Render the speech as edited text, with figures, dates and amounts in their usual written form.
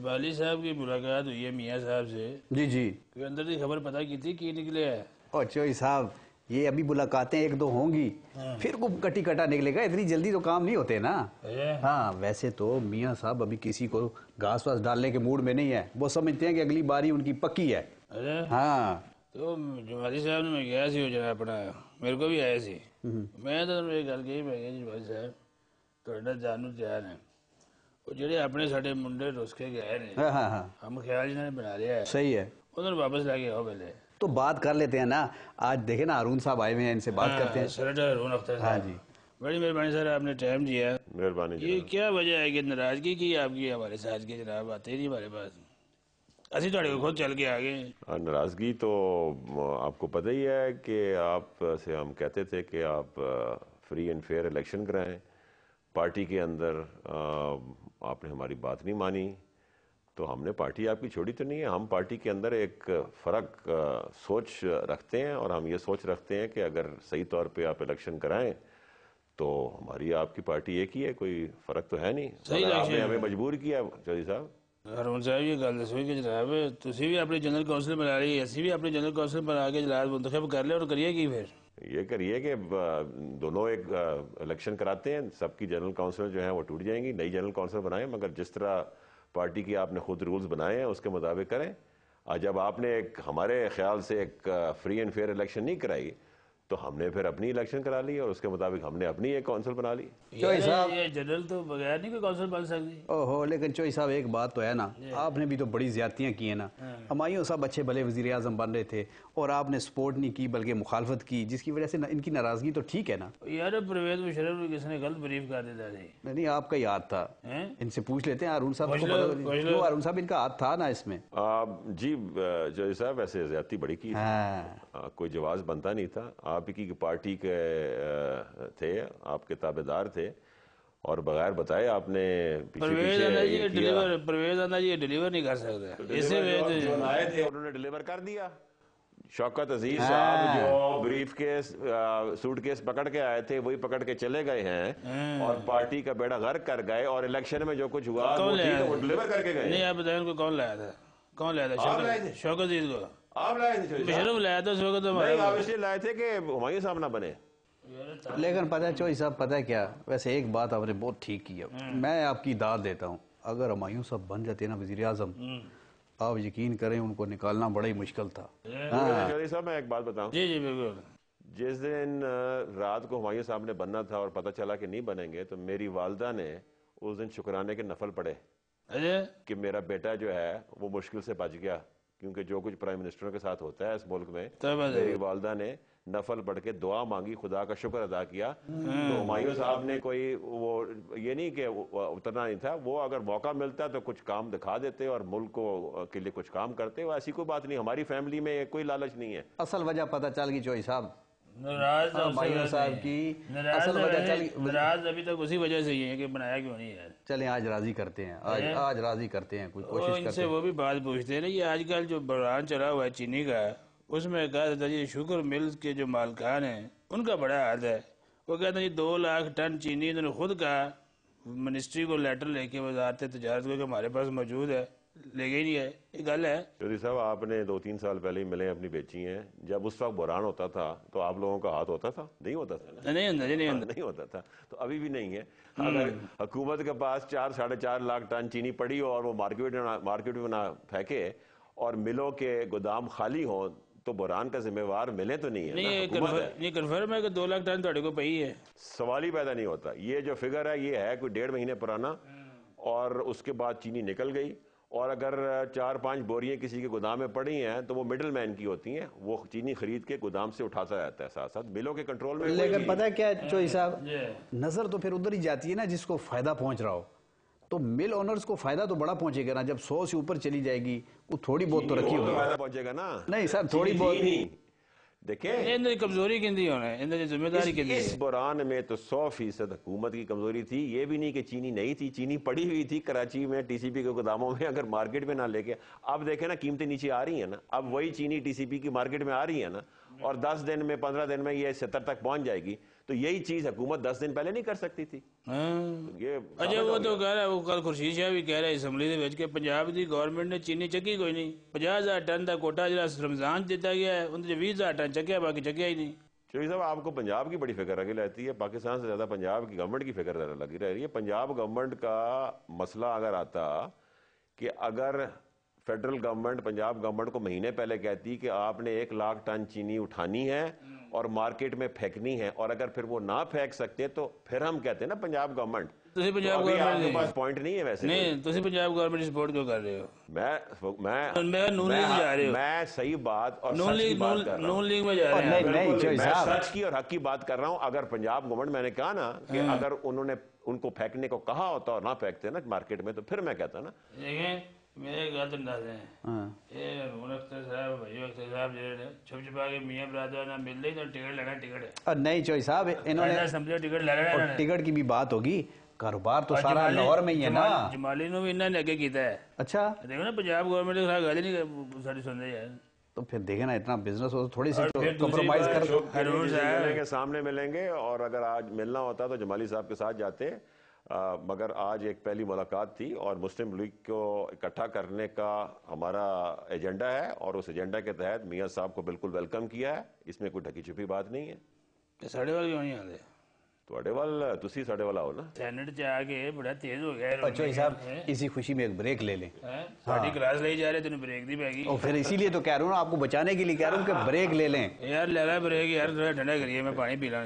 والی صاحب کی ملاقات ہوئی ہے میاں صاحب سے. جی جی. کوئی اندر کی خبر پتہ کی تھی کی نکلے ہے؟ اور چوئی صاحب یہ ابھی ملاقاتیں ایک دو ہوں گی پھر کو کٹی کٹا نکلے گا. اتنی جلدی تو کام نہیں ہوتے نا. ہاں ویسے تو میاں صاحب ابھی کسی کو گھاس واس ڈالنے کے موڈ میں نہیں ہے. وہ سمجھتے ہیں کہ اگلی باری ان کی پکی ہے. ہاں تو جمالی صاحب نے میں گیا سی جو اپنا میرے کو بھی آیا سی. میں تو ایک گل کہی میں کہ جمالی صاحب تھوڑا جانو تیار ہے وہ جڑے اپنے ساڈے منڈے رس کے گئے نے ہم خیال جنہوں نے بنا لیا ہے صحیح ہے انہوں نے واپس لے کے آؤ پہلے. تو بات کر لیتے ہیں نا. آج دیکھیں نا ہارون صاحب آئے ہوئے ہیں ان سے بات کرتے ہیں. سینیٹر ہارون اختر ہاں صاحب جی بڑی مہربانی سر آپ نے ٹائم دیا. مہربانی یہ کیا وجہ ہے کہ ناراضگی کی آپ کی ہمارے ساتھ کے جناب آتے ہی نہیں ہمارے پاس اسی تھوڑے کو خود چل کے آگے. ناراضگی تو آپ کو پتہ ہی ہے کہ آپ سے ہم کہتے تھے کہ آپ فری اینڈ فیئر الیکشن کرائیں. پارٹی کے اندر آپ نے ہماری بات نہیں مانی تو ہم نے پارٹی آپ کی چھوڑی تو نہیں ہے. ہم پارٹی کے اندر ایک فرق سوچ رکھتے ہیں اور ہم یہ سوچ رکھتے ہیں کہ اگر صحیح طور پہ آپ الیکشن کرائیں تو ہماری آپ کی پارٹی ایک ہی ہے. کوئی فرق تو ہے نہیں. مگر آپ نے ہمیں مجبور کیا چودھری صاحب. ہارون صاحب یہ گل دسو کہ جناب تسی بھی اپنے جنرل کونسل بنا رہی اسی بھی اپنے جنرل کونسل بنا کے جناب منتخب کر لیں اور کریے کی پھر یہ کریے کہ دونوں ایک الیکشن کراتے ہیں. سب کی جنرل کونسل جو ہیں وہ ٹوٹ جائیں گی. نئی جنرل کونسل بنائیں مگر جس طرح پارٹی کی آپ نے خود رولز بنائے ہیں اس کے مطابق کریں. جب آپ نے ایک ہمارے خیال سے ایک فری اینڈ فیئر الیکشن نہیں کرائی تو ہم نے پھر اپنی الیکشن کرا لی اور اس کے مطابق ہم نے اپنی ایک کونسل بنا لی. چوئی صاحب یہ جنرل تو بغیر نہیں کوئی کونسل بن سکتی. اوہو لیکن چوئی صاحب ایک بات تو ہے نا آپ نے بھی تو بڑی زیادتیاں کی ہیں نا. ہمایوں صاحب اچھے بھلے وزیر اعظم بن رہے تھے اور آپ نے سپورٹ نہیں کی بلکہ مخالفت کی جس کی وجہ سے ان کی ناراضگی تو ٹھیک ہے نا. یار پرویز مشرف کو کس نے غلط بریف کر دیتا تھی. نہیں آپ کا یاد تھا ان سے پوچھ لیتے ہیں. ہارون صاحب کو ہارون صاحب ان کا ہاتھ تھا نا اس میں. جی چودھری صاحب ویسے زیادتی بڑی کی کوئی جواز بنتا نہیں تھا. آپ کی پارٹی کے تھے آپ کے تابع دار تھے اور بغیر بتائے آپ نے پرویز آنا جی ڈیلیور نہیں کر سکتے. جو لائے تھے انہوں نے ڈیلیور کر دیا. شوکت عزیز صاحب جو بریف کیس سوٹ کیس پکڑ کے آئے تھے وہی پکڑ کے چلے گئے ہیں اور پارٹی کا بیڑا غرق کر گئے اور الیکشن میں جو کچھ ہوا وہ ڈیلیور کر کے گئے. نہیں آپ بتائیں ان کو کون لایا تھا. کون لایا تھا؟ شوکت عزیز کو آپ لائے تھے. مشرف لایا تھا. شوکت آپ اس لیے لائے تھے کہ ہمایوں صاحب نہ بنے. لیکن پتہ ہے چوئی صاحب پتہ ہے کیا ویسے ایک بات آپ نے بہت ٹھیک کی ہے. میں آپ کی داد دیتا ہوں. اگر ہمایوں صاحب بن جاتے نا وزیر اعظم آپ یقین کریں ان کو نکالنا بڑا ہی مشکل تھا. چودھری صاحب میں ایک بات بتاؤں. جی جی بالکل. جس دن رات کو ہمایوں صاحب نے بننا تھا اور پتہ چلا کہ نہیں بنیں گے تو میری والدہ نے اس دن شکرانے کے نفل پڑھے کہ میرا بیٹا جو ہے وہ مشکل سے بچ گیا. کیونکہ جو کچھ پرائم منسٹروں کے ساتھ ہوتا ہے اس ملک میں میری والدہ نے نفل پڑھ کے دعا مانگی خدا کا شکر ادا کیا. تو ہمایوں صاحب نے کوئی وہ یہ نہیں کہ اترنا نہیں تھا. وہ اگر موقع ملتا تو کچھ کام دکھا دیتے اور ملک کو کے لیے کچھ کام کرتے. وہ ایسی کوئی بات نہیں. ہماری فیملی میں کوئی لالچ نہیں ہے. اصل وجہ پتہ چل گئی چوئی صاحب ناراض صاحب کی اصل وجہ چل گئی. ناراض ابھی تک اسی وجہ سے یہ ہے کہ بنایا کیوں نہیں ہے. چلیں آج راضی کرتے ہیں. آج راضی کرتے ہیں. کوئی کوشش کرتے ہیں. ان سے وہ بھی بات پوچھتے ہیں نا یہ آج کل جو بحران چلا ہوا ہے چینی کا اس میں کہا جاتا ہے شوگر ملز کے جو مالکان ہیں ان کا بڑا ہاتھ ہے. وہ کہتے ہیں 2 لاکھ ٹن چینی انہوں نے خود کہا منسٹری کو لیٹر لے کے وزارت تجارت کو کہ ہمارے پاس موجود ہے لے گئی نہیں ہے. یہ گل ہے چودھری صاحب آپ نے 2-3 سال پہلے ہی ملیں اپنی بیچی ہیں. جب اس وقت بحران ہوتا تھا تو آپ لوگوں کا ہاتھ ہوتا تھا نہیں ہوتا تھا. نہیں ہوتا تھا تو ابھی بھی نہیں ہے. اگر حکومت کے پاس 4-4.5 لاکھ ٹن چینی پڑی ہو اور وہ مارکیٹ میں نہ پھینکے اور ملوں کے گودام خالی ہوں تو بحران کا ذمہ وار ملے تو نہیں ہے. نہیں کنفرم ہے کہ 2 لاکھ ٹن تھوڑے کو پئی ہے. سوال ہی پیدا نہیں ہوتا. یہ جو فگر ہے یہ ہے کوئی 1.5 مہینے پرانا اور اس کے بعد چینی نکل گئی. اور اگر 4-5 بوریاں کسی کے گودام میں پڑی ہیں تو وہ مڈل مین کی ہوتی ہیں. وہ چینی خرید کے گودام سے اٹھاتا رہتا ہے ساتھ ساتھ ملوں کے کنٹرول میں. لیکن پتہ ہے کیا چوئی صاحب نظر تو پھر ادھر ہی جاتی ہے نا جس کو فائدہ پہنچ رہا ہو. تو مل اونرز کو فائدہ تو بڑا پہنچے گا نا. جب 100 سے اوپر چلی جائے گی وہ تھوڑی بہت تو رکھی ہوگی. فائدہ پہنچے گا نا. نہیں سر تھوڑی بہت نہیں. دیکھیں کمزوری کیندی ہونا ہے ذمہ داری کیندی ہے. اس بحران میں تو 100% حکومت کی کمزوری تھی. یہ بھی نہیں کہ چینی نہیں تھی. چینی پڑی ہوئی تھی کراچی میں ٹی سی پی کے گوداموں میں. اگر مارکیٹ میں نہ لے کے اب دیکھیں نا قیمتیں نیچے آ رہی ہیں نا. اب وہی چینی ٹی سی پی کی مارکیٹ میں آ رہی ہے نا اور 10 دن میں 15 دن میں یہ 70 تک پہنچ جائے گی. تو یہی چیز حکومت 10 دن پہلے نہیں کر سکتی تھی. یہ اچھا وہ تو کہہ رہا ہے, وہ کل خورشید شاہ بھی کہہ رہا ہے اسمبلی دے وچ کہ پنجاب دی گورنمنٹ نے چینی چکی کوئی نہیں. 50,000 ٹن دا کوٹا جڑا رمضان دیتا گیا ہے ان 20,000 ٹن چکیا, باقی چکیا ہی نہیں. چوہدری صاحب آپ کو پنجاب کی بڑی فکر لگی رہتی ہے, پاکستان سے زیادہ پنجاب کی گورنمنٹ کی فکر لگی رہ رہی ہے. پنجاب گورنمنٹ کا مسئلہ اگر آتا کہ اگر فیڈرل گورنمنٹ پنجاب گورنمنٹ کو مہینے پہلے کہتی کہ آپ نے 1 لاکھ ٹن چینی اٹھانی ہے اور مارکیٹ میں پھینکنی ہے, اور اگر پھر وہ نہ پھینک سکتے تو پھر ہم کہتے ہیں نا پنجاب گورنمنٹ. پنجاب آپ کے گورنمنٹ پاس پوائنٹ نہیں ہے ویسے. نہیں تسی پنجاب گورنمنٹ سپورٹ کیوں کر رہے ہو؟ میں صحیح بات اور سچ کی بات کر رہا ہوں. نون لیگ میں جا رہے ہیں. میں سچ کی اور حق کی بات کر رہا ہوں. اگر پنجاب گورنمنٹ, میں نے کہا نا کہ اگر انہوں نے ان کو پھینکنے کو کہا ہوتا اور نہ پھینکتے نا مارکیٹ میں تو پھر میں کہتا نا. دیکھیں میرے گھر انداز ہیں یہ اختر صاحب بھائی اختر صاحب چھپ چھپا کے میاں برادر نہ مل رہی تو ٹکٹ لینا ٹکٹ ہے. نہیں چوہدری صاحب انہوں نے ٹکٹ لینا, ٹکٹ کی بھی بات ہوگی, کاروبار تو سارا لاہور میں ہی ہے نا. جمالی نو بھی انہوں نے اگے کیتا ہے. اچھا دیکھو نا پنجاب گورنمنٹ کے ساتھ گل نہیں ساری سن رہی ہے. تو پھر دیکھیں نا اتنا بزنس ہو تھوڑی سی کمپرومائز کر کے سامنے ملیں گے, اور اگر آج ملنا ہوتا تو جمالی صاحب کے ساتھ جاتے, مگر آج ایک پہلی ملاقات تھی اور مسلم لیگ کو اکٹھا کرنے کا ہمارا ایجنڈا ہے, اور اس ایجنڈا کے تحت میاں صاحب کو بالکل ویلکم کیا ہے. اس میں کوئی ڈھکی چھپی بات نہیں ہے. ساڑھے وال کیوں نہیں آتے؟ تھوڑے وال تسی ساڑھے والا ہو نا. سینٹ چ آ کے بڑا تیز ہو گیا چوہدری صاحب, اسی خوشی میں ایک بریک لے لیں. ساڑھی کلاس لے جا رہے تینوں بریک دی پہ گی. اور پھر اسی لیے تو کہہ رہا ہوں نا, آپ کو بچانے کے لیے کہہ رہا ہوں کہ بریک لے لیں. یار لے رہا بریک یار, تھوڑا ٹھنڈا کریے, میں پانی پی لاں.